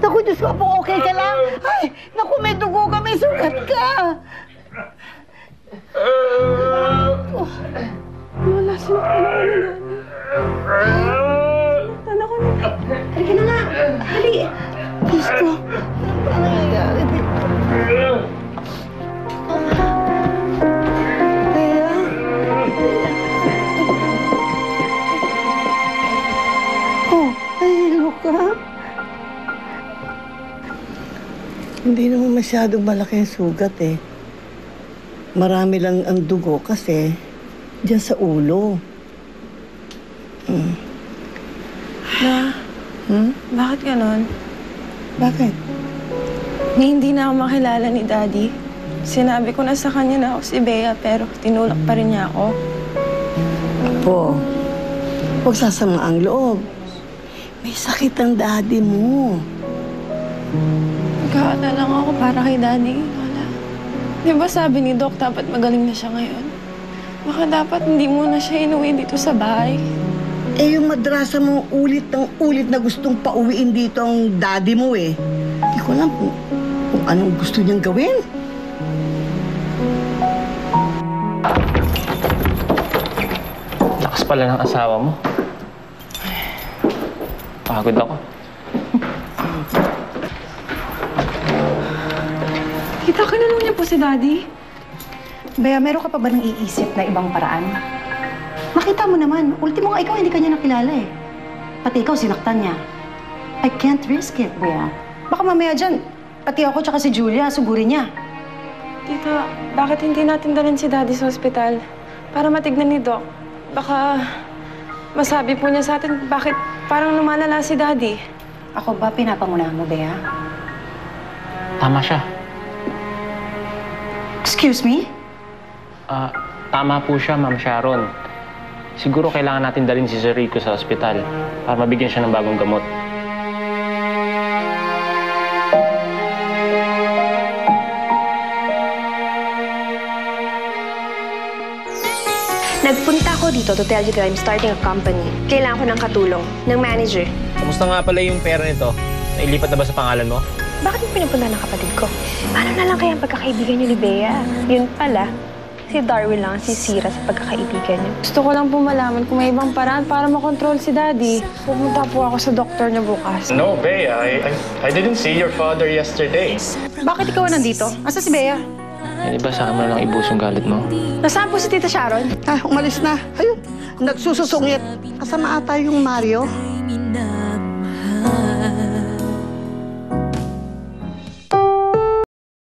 Naku, Diyos ko po, okay ka lang? Ay, naku, may dugo ka, may sugat ka. Oh. Lola, sinaktan ako ni Nanay. Halika na nga. Dali. Diyos ko, ano ba nangyayari dito? Kaya? Oh, nahilo ka? Hindi naman masyadong malaki ang sugat eh. Marami lang ang dugo kasi diyan sa ulo. Na, bakit ganon? Bakit? Hindi na ako makilala ni Daddy. Sinabi ko na sa kanya na ako si Bea, pero tinulak pa rin niya ako. Po, huwag sasama ang loob. May sakit ang daddy mo. Nagkaala lang ako para kay Daddy, Lola. Di ba sabi ni Doc, dapat magaling na siya ngayon? Baka dapat hindi mo na siya inuwi dito sa bahay. Eh, yung madrasa mo ulit ng ulit na gustong pauwiin dito ang daddy mo eh. Hindi ko alam kung anong gusto niyang gawin. Lakas pala ng asawa mo. Pagod ako. Kita ka na lang niya po si Daddy. Bea, meron ka pa ba nang iisip na ibang paraan? Makita mo naman, ultimo nga ikaw hindi kanya nakilala eh. Pati ikaw sinaktan niya. I can't risk it, Bea. Baka mamaya dyan, pati ako tsaka si Julia, sugurin niya. Tita, bakit hindi natin dalhin si Daddy sa ospital? Para matignan ni Doc. Baka masabi po niya sa atin bakit parang lumalala si Daddy. Ako ba pinapangunahan mo, Bea? Tama siya. Excuse me? Tama po siya, Ma'am Sharon. Siguro kailangan natin dalhin si Sir Rico sa ospital para mabigyan siya ng bagong gamot. Nagpunta ako dito to tell you that I'm starting a company. Kailangan ko ng katulong, ng manager. Kumusta nga pala yung pera nito? Nailipat na ba sa pangalan mo? Bakit mo pinupunta ng kapatid ko? Paano na lang kaya ang pagkakaibigan niyo ni Bea? Yun pala, si Darwin lang ang sisira sa pagkakaibigan niyo. Gusto ko lang po malaman kung may ibang paraan para makontrol si Daddy. Pumunta po ako sa doktor niya bukas. No, Bea. I didn't see your father yesterday. Bakit ikaw nandito? Asa si Bea? Di ba sa akin mo lang ibusong galit mo? Nasaan po si Tita Sharon? Ah, umalis na. Ayun, nagsususungit. Kasama ata yung Mario.